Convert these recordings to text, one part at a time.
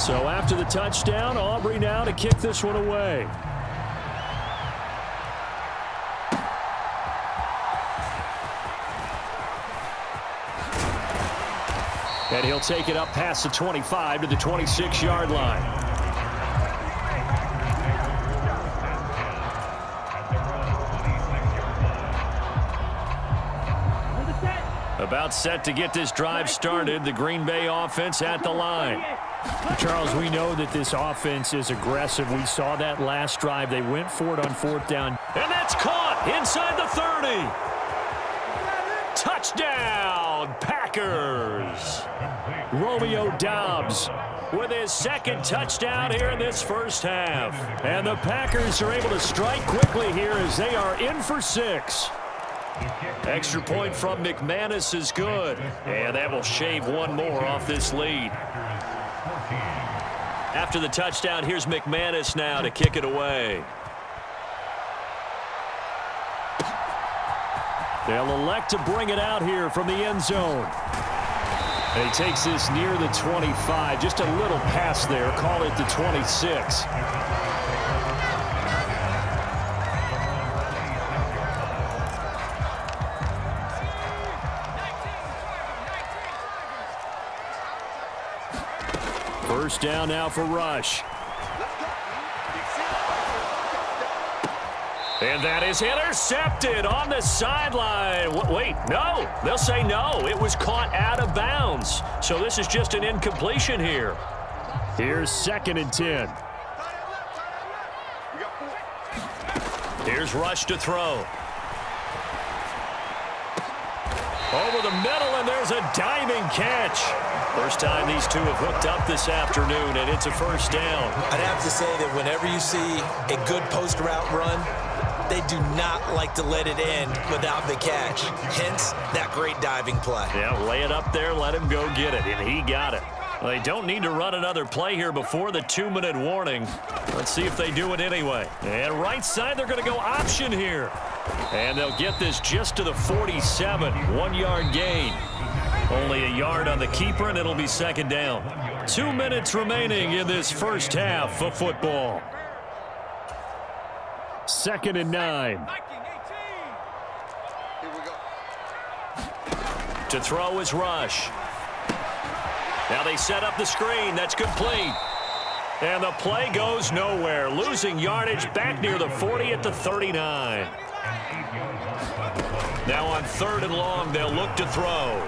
So after the touchdown, Aubrey now to kick this one away. And he'll take it up past the 25 to the 26-yard line. About set to get this drive started. The Green Bay offense at the line. Charles, we know that this offense is aggressive. We saw that last drive. They went for it on fourth down. And that's caught inside the 30. Touchdown, Packers. Romeo Doubs with his second touchdown here in this first half. And the Packers are able to strike quickly here as they are in for 6. Extra point from McManus is good. And that will shave one more off this lead. After the touchdown, here's McManus now to kick it away. They'll elect to bring it out here from the end zone. And he takes this near the 25. Just a little pass there. Call it the 26. First down now for Rush. And that is intercepted on the sideline. Wait, no. They'll say no. It was caught out of bounds. So this is just an incompletion here. Here's 2nd and 10. Here's Rush to throw. Over the middle, and there's a diving catch. First time these two have hooked up this afternoon, and it's a first down. I'd have to say that whenever you see a good post route run, they do not like to let it end without the catch. Hence, that great diving play. Yeah, lay it up there, let him go get it, and he got it. Well, they don't need to run another play here before the 2-minute warning. Let's see if they do it anyway. And right side, they're going to go option here. And they'll get this just to the 47. 1-yard gain. Only a yard on the keeper, and it'll be 2nd down. 2 minutes remaining in this first half of football. 2nd and 9. To throw is Rush. Now they set up the screen. That's complete. And the play goes nowhere. Losing yardage back near the 40 at the 39. Now on 3rd and long, they'll look to throw.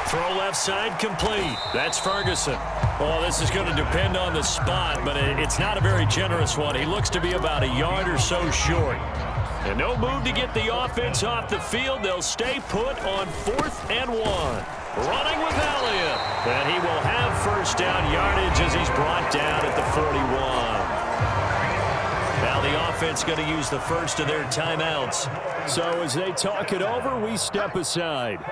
Throw left side complete. That's Ferguson. Well, this is going to depend on the spot, but it's not a very generous one. He looks to be about a yard or so short. And no move to get the offense off the field. They'll stay put on 4th and 1. Running with Elliott. And he will have first down yardage as he's brought down at the 41. Now the offense going to use the first of their timeouts. So as they talk it over, we step aside.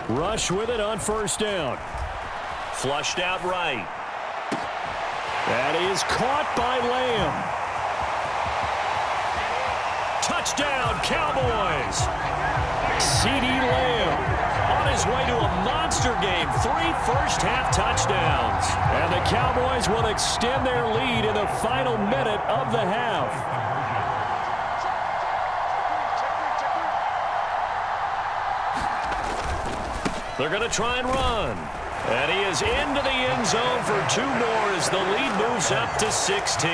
Rush with it on first down. Flushed out right. That is caught by Lamb. Touchdown, Cowboys. CeeDee Lamb on his way to a monster game. 3 first-half touchdowns. And the Cowboys will extend their lead in the final minute of the half. They're going to try and run. And he is into the end zone for 2 more as the lead moves up to 16.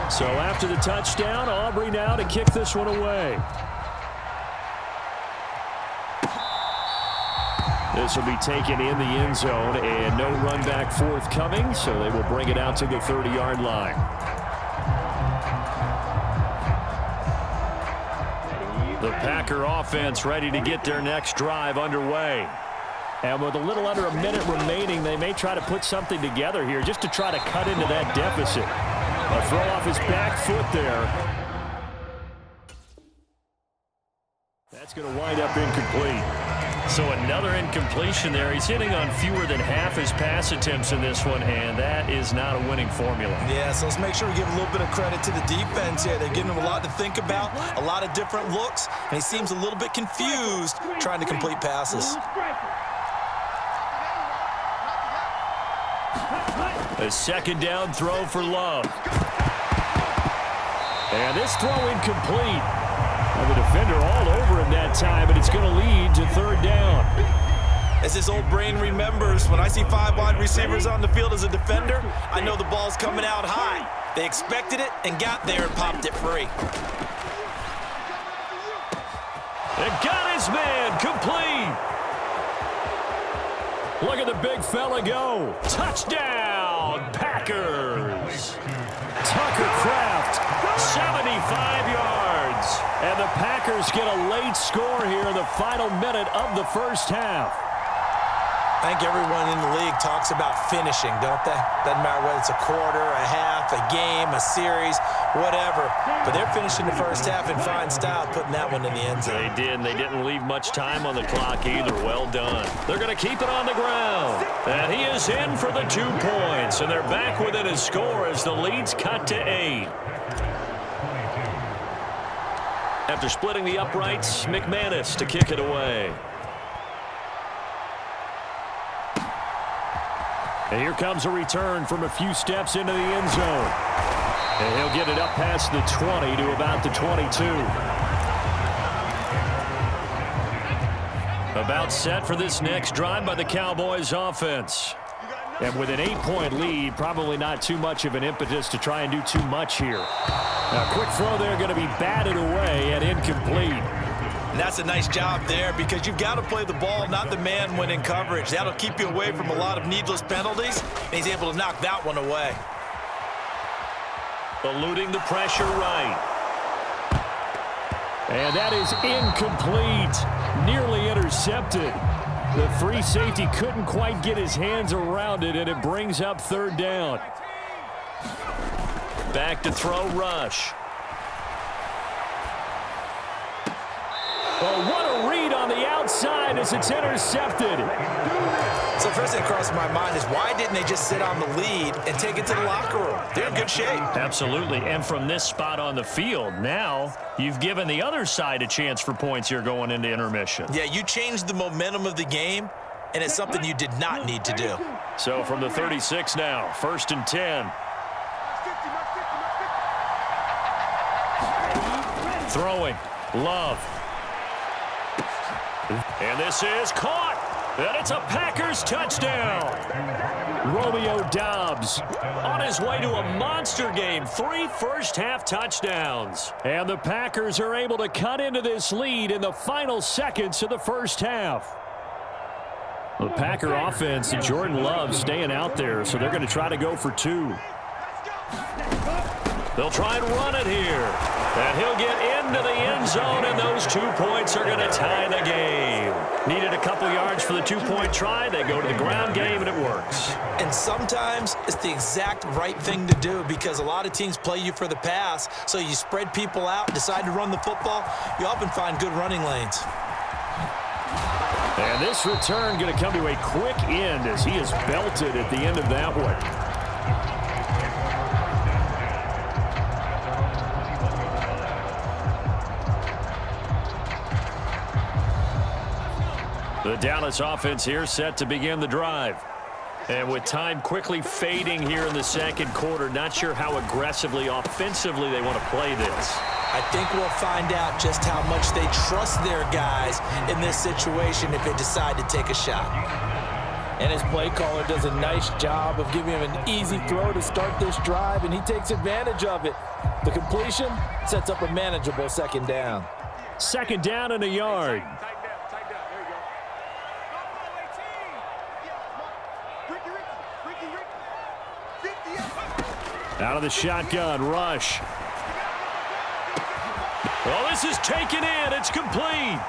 So after the touchdown, Aubrey now to kick this one away. This will be taken in the end zone, and no run back forthcoming, so they will bring it out to the 30-yard line. The Packer offense ready to get their next drive underway. And with a little under a minute remaining, they may try to put something together here just to try to cut into that deficit. A throw off his back foot there. That's going to wind up incomplete. So another incompletion there. He's hitting on fewer than half his pass attempts in this one, and that is not a winning formula. Yeah, so let's make sure we give a little bit of credit to the defense here. They're giving him a lot to think about, a lot of different looks, and he seems a little bit confused trying to complete passes. A second down throw for Love. And this throw incomplete. And the defender all over him that time, but it's going to lead to third down. As his old brain remembers, when I see 5 wide receivers on the field as a defender, I know the ball's coming out high. They expected it and got there and popped it free. And got his man complete. Look at the big fella go. Touchdown, Packers. Tucker Kraft, 75 yards. and the Packers get a late score here in the final minute of the first half. I think everyone in the league talks about finishing, don't they? Doesn't matter whether it's a quarter, a half, a game, a series, whatever. But they're finishing the first half in fine style, putting that one in the end zone. They did, and they didn't leave much time on the clock either. Well done. They're going to keep it on the ground. And he is in for the 2 points, and they're back within a score as the lead's cut to 8. After splitting the uprights, McManus to kick it away. And here comes a return from a few steps into the end zone. And he'll get it up past the 20 to about the 22. About set for this next drive by the Cowboys offense. And with an 8-point lead, probably not too much of an impetus to try and do too much here. Now, quick throw there, going to be batted away and incomplete. And that's a nice job there because you've got to play the ball, not the man when in coverage. That'll keep you away from a lot of needless penalties, and he's able to knock that one away. Eluding the pressure right. And that is incomplete. Nearly intercepted. The free safety couldn't quite get his hands around it, and it brings up third down. Back to throw, Rush. Oh, what a read on the outside as it's intercepted. So first thing that crossed my mind is why didn't they just sit on the lead and take it to the locker room? They're in good shape. Absolutely, and from this spot on the field, now you've given the other side a chance for points here going into intermission. Yeah, you changed the momentum of the game, and it's something you did not need to do. So from the 36 now, 1st and 10. Throwing, Love. And this is caught. And it's a Packers touchdown. Romeo Doubs On his way to a monster game. 3 first-half touchdowns. And the Packers are able to cut into this lead in the final seconds of the first half. The Packer offense and Jordan Love staying out there, so they're going to try to go for 2. They'll try and run it here. And he'll get into the end zone, and those 2 points are going to tie the game. Needed a couple yards for the 2-point try. They go to the ground game, and it works. And sometimes it's the exact right thing to do because a lot of teams play you for the pass, so you spread people out, decide to run the football. You often find good running lanes. And this return going to come to a quick end as he is belted at the end of that one. The Dallas offense here set to begin the drive. And with time quickly fading here in the second quarter, not sure how aggressively, offensively they want to play this. I think we'll find out just how much they trust their guys in this situation if they decide to take a shot. And his play caller does a nice job of giving him an easy throw to start this drive, and he takes advantage of it. The completion sets up a manageable second down. Second down and a yard. Out of the shotgun, Rush. Well, this is taken in. It's complete.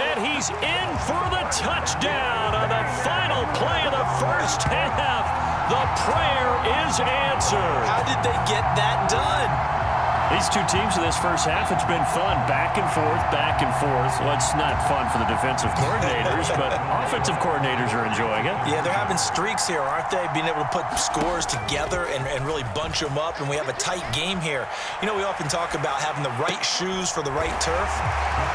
And he's in for the touchdown on the final play of the first half. The prayer is answered. How did they get that done? These two teams in this first half, it's been fun. Back and forth, back and forth. Well, it's not fun for the defensive coordinators, but offensive coordinators are enjoying it. Yeah, they're having streaks here, aren't they? Being able to put scores together and really bunch them up, and we have a tight game here. You know, we often talk about having the right shoes for the right turf.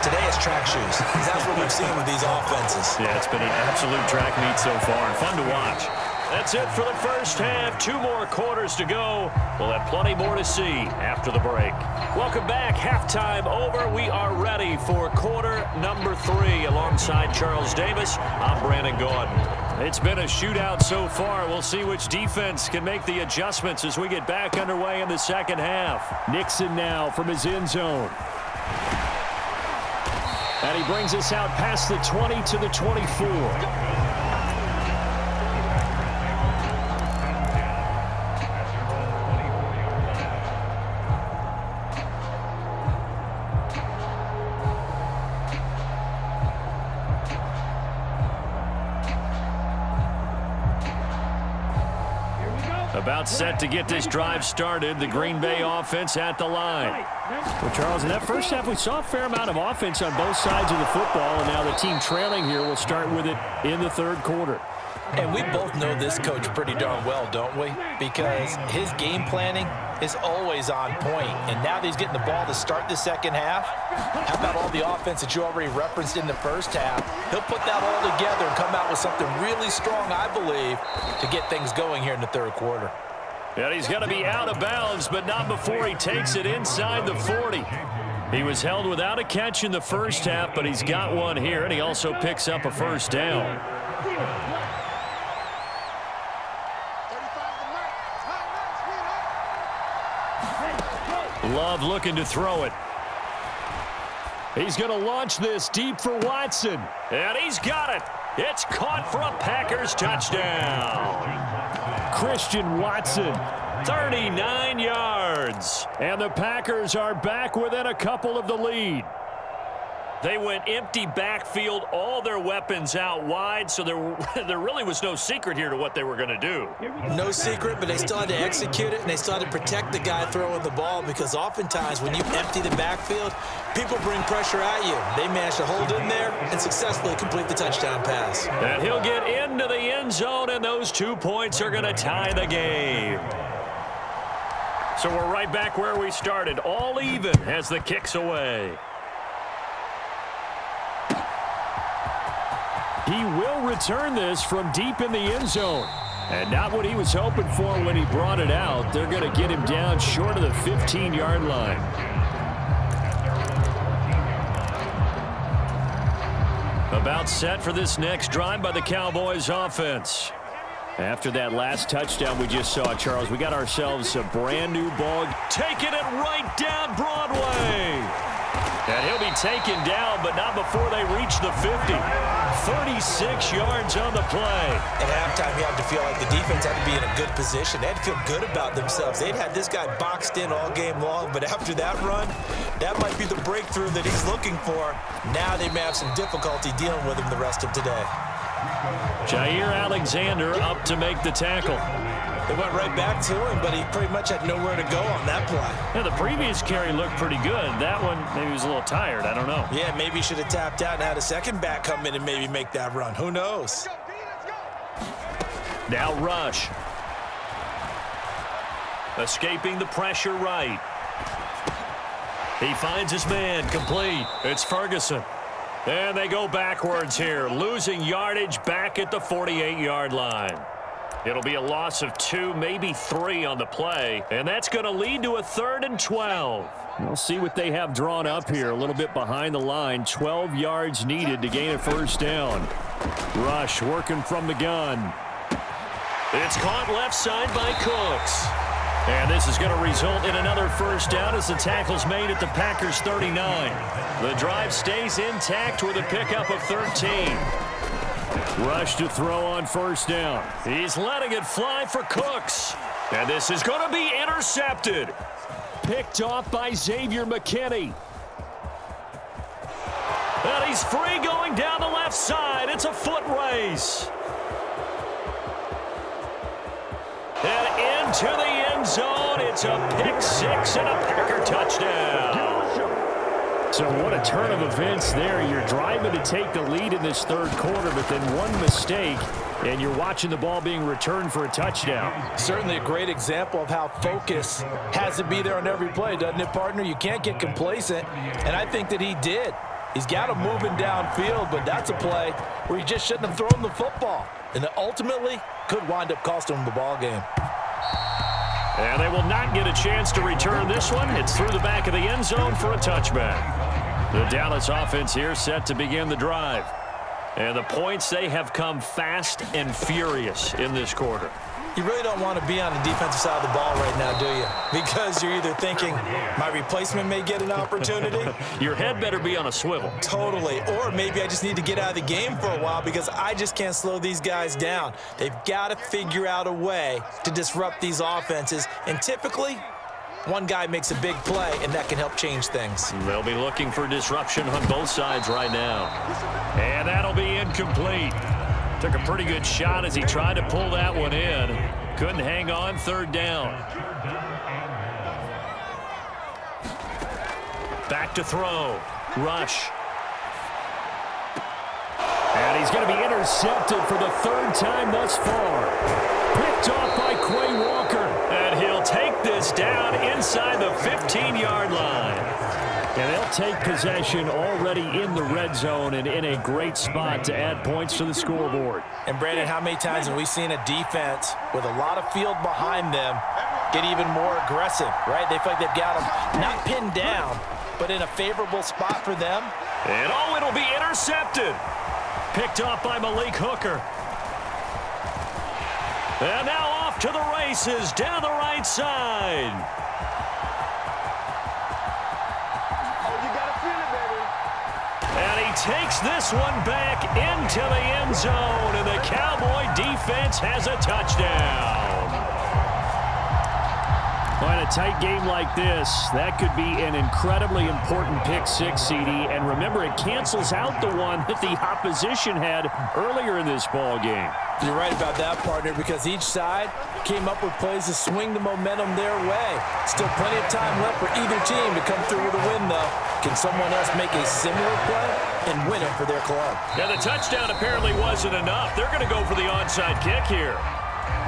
Today it's track shoes, because that's what we've seen with these offenses. Yeah, it's been an absolute track meet so far, and fun to watch. That's it for the first half. 2 more quarters to go. We'll have plenty more to see after the break. Welcome back. Halftime over. We are ready for quarter number 3. Alongside Charles Davis, I'm Brandon Gordon. It's been a shootout so far. We'll see which defense can make the adjustments as we get back underway in the second half. Nixon now from his end zone. And he brings us out past the 20 to the 24. About set to get this drive started. The Green Bay offense at the line. Well, Charles, in that first half, we saw a fair amount of offense on both sides of the football, and now the team trailing here will start with it in the third quarter. And we both know this coach pretty darn well, don't we? Because his game planning is always on point. And now that he's getting the ball to start the second half, how about all the offense that you already referenced in the first half? He'll put that all together and come out with something really strong, I believe, to get things going here in the third quarter. And he's going to be out of bounds, but not before he takes it inside the 40. He was held without a catch in the first half, but he's got one here, and he also picks up a first down. Love looking to throw it. He's going to launch this deep for Watson. And he's got it. It's caught for a Packers touchdown. Christian Watson. 39 yards. And the Packers are back within a couple of the lead. They went empty backfield, all their weapons out wide, so there really was no secret here to what they were going to do. No secret, but they still had to execute it, and they still had to protect the guy throwing the ball, because oftentimes when you empty the backfield, people bring pressure at you. They managed to hold in there and successfully complete the touchdown pass. And he'll get into the end zone, and those 2 points are going to tie the game. So we're right back where we started, all even as the kick's away. He will return this from deep in the end zone. And not what he was hoping for when he brought it out. They're going to get him down short of the 15-yard line. About set for this next drive by the Cowboys offense. After that last touchdown we just saw, Charles, we got ourselves a brand new ball. Taking it right down Broadway. And he'll be taken down, but not before they reach the 50. 36 yards on the play. At halftime, you have to feel like the defense had to be in a good position. They had to feel good about themselves. They'd had this guy boxed in all game long, but after that run, that might be the breakthrough that he's looking for. Now they may have some difficulty dealing with him the rest of today. Jair Alexander up to make the tackle. They went right back to him, but he pretty much had nowhere to go on that play. Yeah, the previous carry looked pretty good. That one, maybe he was a little tired. I don't know. Yeah, maybe he should have tapped out and had a second back come in and maybe make that run. Who knows? Now Rush. Escaping the pressure right. He finds his man complete. It's Ferguson. And they go backwards here, losing yardage back at the 48-yard line. It'll be a loss of 2, maybe 3 on the play, and that's going to lead to a 3rd and 12. We'll see what they have drawn up here. A little bit behind the line. 12 yards needed to gain a first down. Rush working from the gun. It's caught left side by Cooks. And this is going to result in another first down as the tackle's made at the Packers' 39. The drive stays intact with a pickup of 13. Rush to throw on first down. He's letting it fly for Cooks. And this is going to be intercepted. Picked off by Xavier McKinney. And he's free going down the left side. It's a foot race. And into the end zone It's a pick six and a Packer touchdown. So what a turn of events there. You're driving to take the lead in this third quarter, but then one mistake, and you're watching the ball being returned for a touchdown. Certainly a great example of how focus has to be there on every play, doesn't it, partner? You can't get complacent, and I think that he did. He's got him moving downfield, but that's a play where he just shouldn't have thrown the football, and that ultimately could wind up costing him the ball game. And they will not get a chance to return this one. It's through the back of the end zone for a touchback. The Dallas offense here set to begin the drive. And the points, they have come fast and furious in this quarter. You really don't want to be on the defensive side of the ball right now, do you? Because you're either thinking, my replacement may get an opportunity. Your head better be on a swivel. Totally. Or maybe I just need to get out of the game for a while because I just can't slow these guys down. They've got to figure out a way to disrupt these offenses. And typically, one guy makes a big play, and that can help change things. They'll be looking for disruption on both sides right now. And that'll be incomplete. Took a pretty good shot as he tried to pull that one in. Couldn't hang on, third down. Back to throw. Rush. And he's going to be intercepted for the third time thus far. Picked off by Quay Walker. And he'll take this down inside the 15-yard line. And they'll take possession already in the red zone and in a great spot to add points to the scoreboard. And, Brandon, how many times have we seen a defense with a lot of field behind them get even more aggressive, right? They feel like they've got them not pinned down, but in a favorable spot for them. And, oh, it'll be intercepted. Picked off by Malik Hooker. And now off to the races down the right side. And he takes this one back into the end zone, and the Cowboy defense has a touchdown. Well, in a tight game like this, that could be an incredibly important pick six, CD. And remember, it cancels out the one that the opposition had earlier in this ball game. You're right about that, partner, because each side came up with plays to swing the momentum their way. Still plenty of time left for either team to come through with a win, though. Can someone else make a similar play and win it for their club? Yeah, the touchdown apparently wasn't enough. They're going to go for the onside kick here.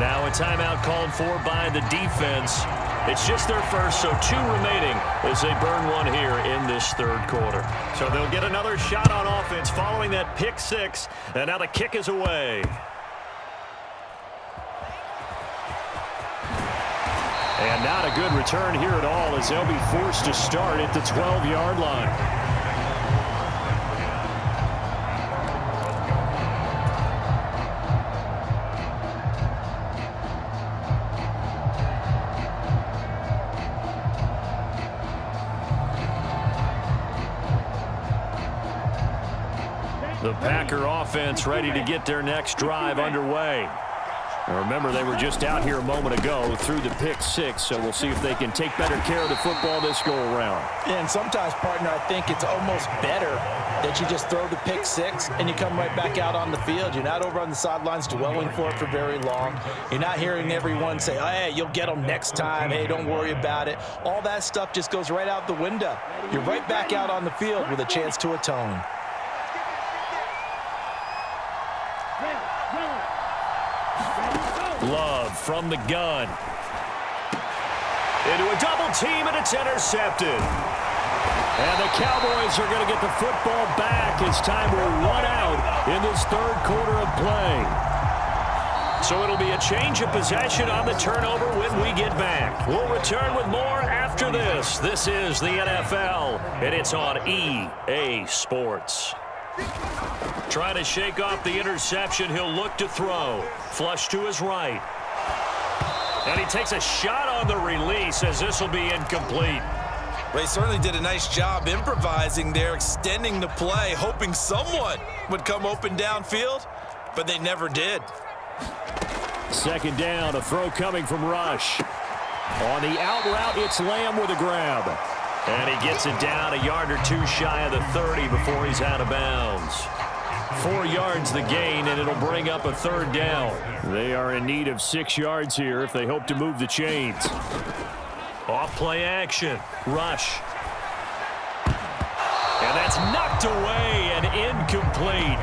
Now a timeout called for by the defense. It's just their first, so 2 remaining as they burn one here in this third quarter. So they'll get another shot on offense following that pick six, and now the kick is away. And not a good return here at all as they'll be forced to start at the 12-yard line. The Packer offense ready to get their next drive underway. Now remember, they were just out here a moment ago through the pick six, so we'll see if they can take better care of the football this go-around. Yeah, and sometimes, partner, I think it's almost better that you just throw the pick six and you come right back out on the field. You're not over on the sidelines dwelling for it for very long. You're not hearing everyone say, oh, hey, you'll get them next time. Hey, don't worry about it. All that stuff just goes right out the window. You're right back out on the field with a chance to atone. Love from the gun. Into a double team, and it's intercepted. And the Cowboys are going to get the football back as time will run out in this third quarter of play. So it'll be a change of possession on the turnover when we get back. We'll return with more after this. This is the NFL, and it's on EA Sports. Trying to shake off the interception. He'll look to throw. Flush to his right. And he takes a shot on the release as this will be incomplete. Well, he certainly did a nice job improvising there, extending the play, hoping someone would come open downfield, but they never did. Second down, a throw coming from Rush. On the out route, it's Lamb with a grab. And he gets it down a yard or two shy of the 30 before he's out of bounds. 4 yards the gain, and it'll bring up a third down. They are in need of 6 yards here if they hope to move the chains. Off play action. Rush. And that's knocked away and incomplete.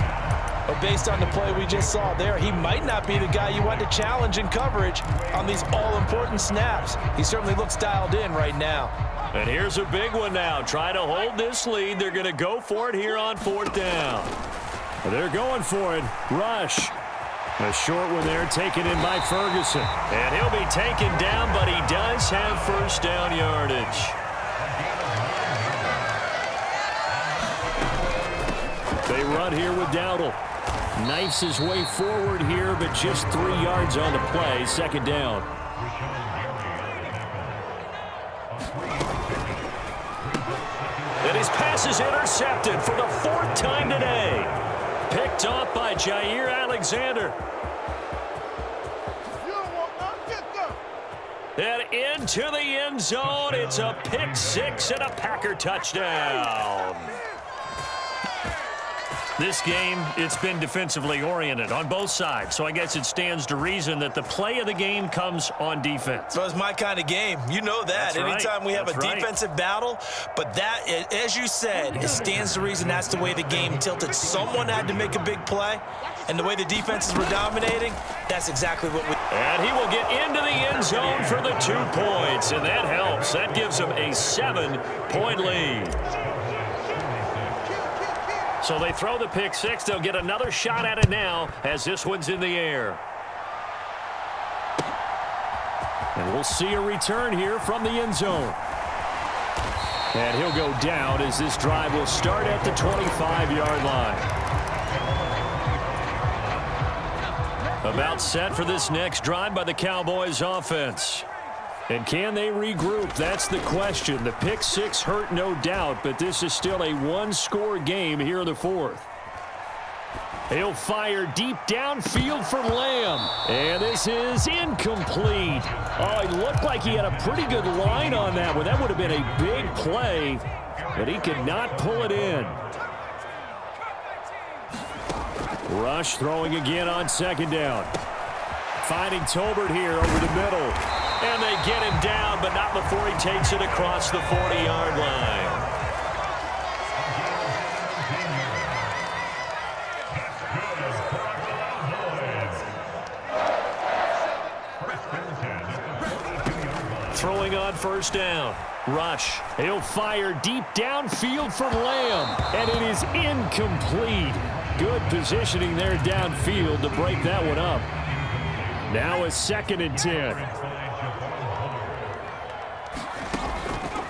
But based on the play we just saw there, he might not be the guy you want to challenge in coverage on these all-important snaps. He certainly looks dialed in right now. And here's a big one now. Try to hold this lead. They're going to go for it here on 4th down. They're going for it. Rush. A short one there taken in by Ferguson. And he'll be taken down, but he does have first down yardage. They run here with Dowdle. Knifes his way forward here, but just 3 yards on the play. 2nd down. And his pass is intercepted for the 4th time today. Picked off by Jair Alexander. And into the end zone. It's a pick 6 and a Packer touchdown. This game, it's been defensively oriented on both sides, so I guess it stands to reason that the play of the game comes on defense. So it's my kind of game. You know that. That's right. Anytime we have That's a right. defensive battle, but that, as you said, it stands to reason that's the way the game tilted. Someone had to make a big play, and the way the defenses were dominating, that's exactly what we... And he will get into the end zone for the 2 points, and that helps. That gives him a 7-point lead. So they throw the pick 6. They'll get another shot at it now as this one's in the air. And we'll see a return here from the end zone. And he'll go down as this drive will start at the 25-yard line. About set for this next drive by the Cowboys offense. And can they regroup? That's the question. The pick 6 hurt, no doubt, but this is still a 1-score game here in the 4th. He'll fire deep downfield for Lamb. And this is incomplete. Oh, it looked like he had a pretty good line on that one. That would have been a big play, but he could not pull it in. Rush throwing again on 2nd down. Finding Tolbert here over the middle. And they get him down, but not before he takes it across the 40-yard line. Throwing on 1st down. Rush. He'll fire deep downfield for Lamb. And it is incomplete. Good positioning there downfield to break that one up. Now a 2nd and 10.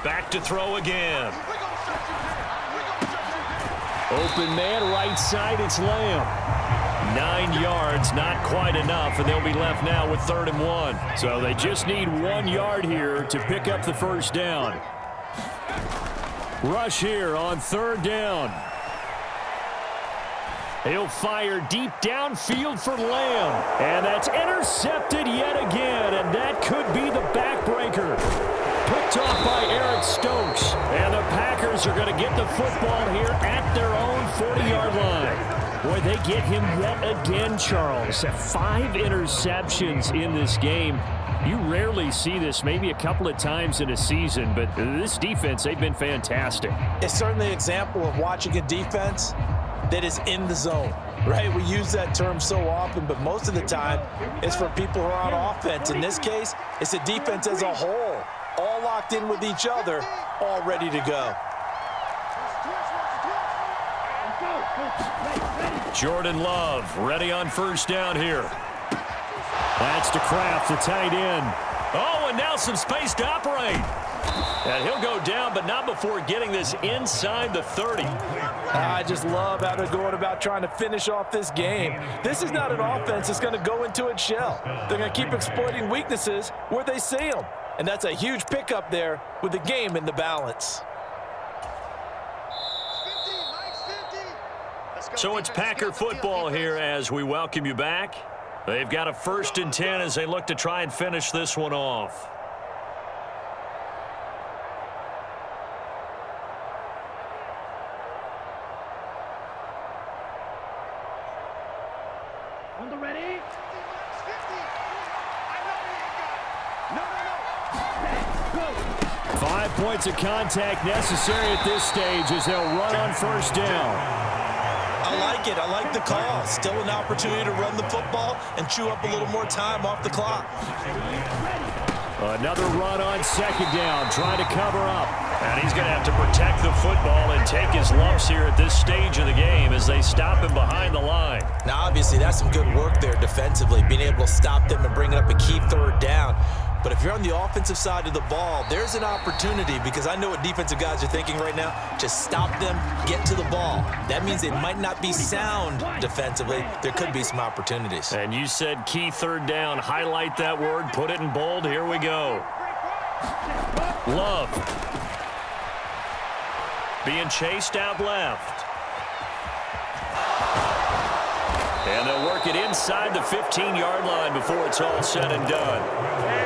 Back to throw again. Open man, right side, it's Lamb. 9 yards, not quite enough, and they'll be left now with 3rd and 1. So they just need 1 yard here to pick up the 1st down. Rush here on 3rd down. He'll fire deep downfield for Lamb. And that's intercepted yet again, and that could be the backbreaker. Picked off by Eric Stokes. And the Packers are going to get the football here at their own 40-yard line. Boy, they get him yet again, Charles. 5 interceptions in this game. You rarely see this, maybe a couple of times in a season, but this defense, they've been fantastic. It's certainly an example of watching a defense that is in the zone, right? We use that term so often, but most of the time it's for people who are on offense. In this case, it's a defense as a whole, all locked in with each other, all ready to go. Jordan Love ready on 1st down here. That's to Kraft, the tight end. Oh, and now some space to operate. And he'll go down, but not before getting this inside the 30. I just love how they're going about trying to finish off this game. This is not an offense that's going to go into its shell. They're going to keep exploiting weaknesses where they see them. And that's a huge pickup there with the game in the balance. So it's Packer football here as we welcome you back. They've got a 1st and 10 as they look to try and finish this one off. On the ready? 50. I know he ain't got it. No. Let's go. points of contact necessary at this stage as they'll run on first down. I like it. I like the call. Still an opportunity to run the football and chew up a little more time off the clock. Another run on second down, trying to cover up. And he's going to have to protect the football and take his lumps here at this stage of the game as they stop him behind the line. Now, obviously, that's some good work there defensively, being able to stop them and bring up a key third down. But if you're on the offensive side of the ball, there's an opportunity because I know what defensive guys are thinking right now. Just stop them, get to the ball. That means they might not be sound defensively. There could be some opportunities. And you said key third down. Highlight that word. Put it in bold. Here we go. Love. Being chased out left. And they'll work it inside the 15-yard line before it's all said and done.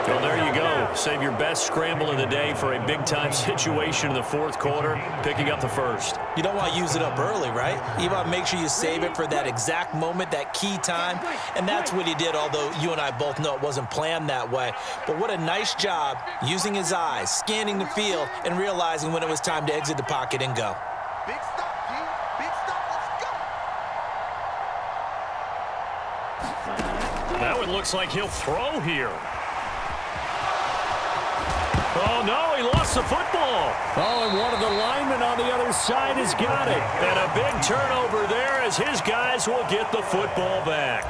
Well, there you go. Save your best scramble of the day for a big-time situation in the fourth quarter, picking up the first. You don't want to use it up early, right? You want to make sure you save it for that exact moment, that key time. And that's what he did, although you and I both know it wasn't planned that way. But what a nice job using his eyes, scanning the field, and realizing when it was time to exit the pocket and go. Big stop, G. Big stop. Let's go. That one looks like he'll throw here. Oh, no, he lost the football. Oh, and one of the linemen on the other side has got it. And a big turnover there as his guys will get the football back.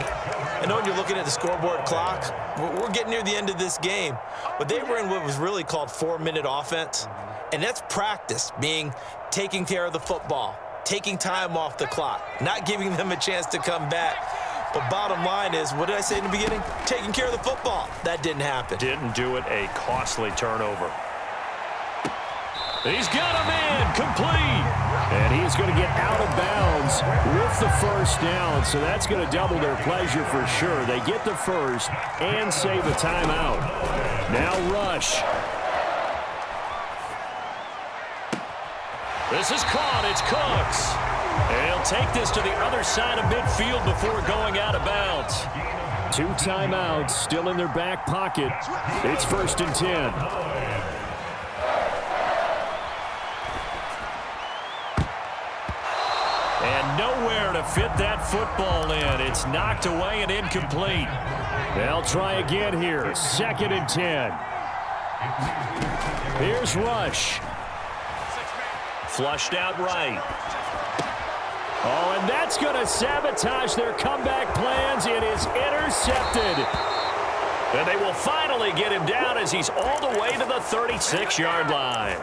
I know when you're looking at the scoreboard clock, we're getting near the end of this game, but they were in what was really called 4-minute offense, and that's practice, being taking care of the football, taking time off the clock, not giving them a chance to come back. But bottom line is, what did I say in the beginning? Taking care of the football. That didn't happen. Didn't do it, a costly turnover. He's got a man, complete. And he's going to get out of bounds with the first down, so that's going to double their pleasure for sure. They get the first and save a timeout. Now rush. This is caught. It's Cooks. And he'll take this to the other side of midfield before going out of bounds. 2 timeouts still in their back pocket. It's 1st and 10. And nowhere to fit that football in. It's knocked away and incomplete. They'll try again here. 2nd and 10. Here's Rush. Flushed out right. Oh, and that's going to sabotage their comeback plans. It is intercepted. And they will finally get him down as he's all the way to the 36-yard line.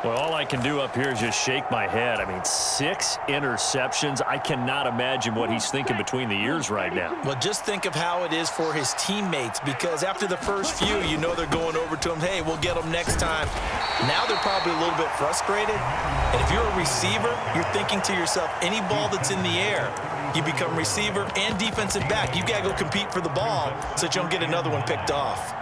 Well, all I can do up here is just shake my head. I mean, 6 interceptions. I cannot imagine what he's thinking between the ears right now. Well, just think of how it is for his teammates, because after the first few, you know they're going over to him, hey, we'll get them next time. Now they're probably a little bit frustrated. And if you're a receiver, you're thinking to yourself, any ball that's in the air, you become receiver and defensive back. You've got to go compete for the ball so that you don't get another one picked off.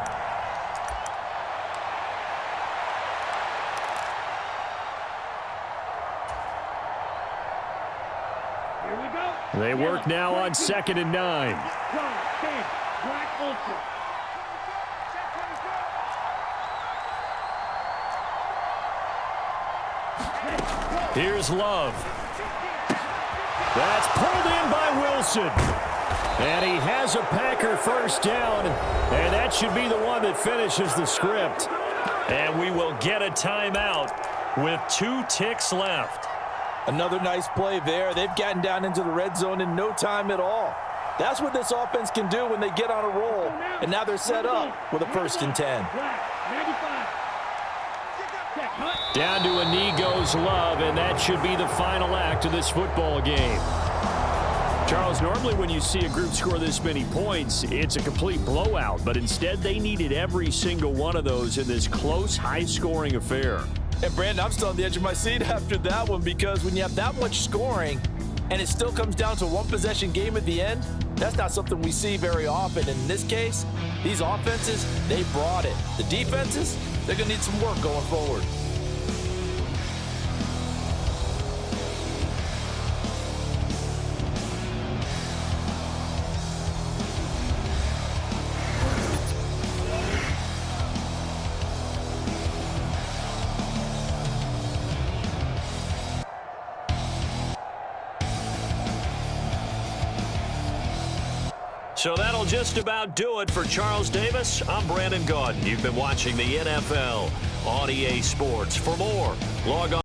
They work now on 2nd and 9. Here's Love. That's pulled in by Wilson. And he has a Packer first down. And that should be the one that finishes the script. And we will get a timeout with 2 ticks left. Another nice play there. They've gotten down into the red zone in no time at all. That's what this offense can do when they get on a roll. And now they're set up with a 1st and 10. Down to a knee goes Love, and that should be the final act of this football game. Charles, normally when you see a group score this many points, it's a complete blowout. But instead, they needed every single one of those in this close, high-scoring affair. And, Brandon, I'm still on the edge of my seat after that one, because when you have that much scoring and it still comes down to a one-possession game at the end, that's not something we see very often. In this case, these offenses, they brought it. The defenses, they're going to need some work going forward. So that'll just about do it for Charles Davis. I'm Brandon Gaudin. You've been watching the NFL on EA Sports. For more, log on.